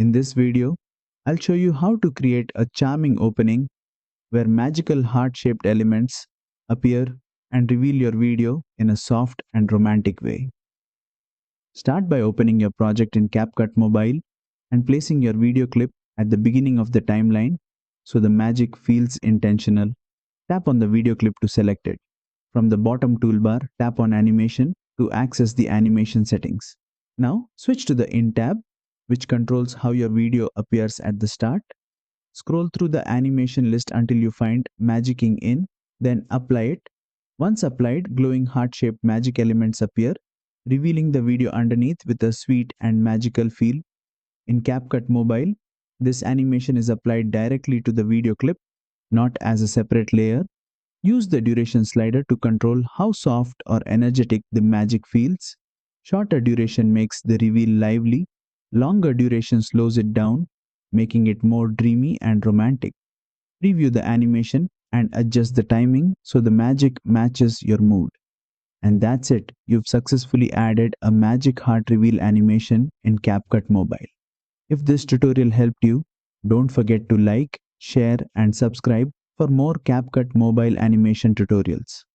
In this video, I'll show you how to create a charming opening where magical heart-shaped elements appear and reveal your video in a soft and romantic way. Start by opening your project in CapCut Mobile and placing your video clip at the beginning of the timeline so the magic feels intentional. Tap on the video clip to select it. From the bottom toolbar, tap on Animation to access the animation settings. Now, switch to the In tab, which controls how your video appears at the start. Scroll through the animation list until you find Magicking In, then apply it. Once applied, glowing heart-shaped magic elements appear, revealing the video underneath with a sweet and magical feel. In CapCut Mobile, this animation is applied directly to the video clip, not as a separate layer. Use the duration slider to control how soft or energetic the magic feels. Shorter duration makes the reveal lively, longer duration slows it down, making it more dreamy and romantic. Preview the animation and adjust the timing so the magic matches your mood. And that's it, you've successfully added a magic heart reveal animation in CapCut Mobile. If this tutorial helped you, don't forget to like, share, and subscribe for more CapCut Mobile animation tutorials.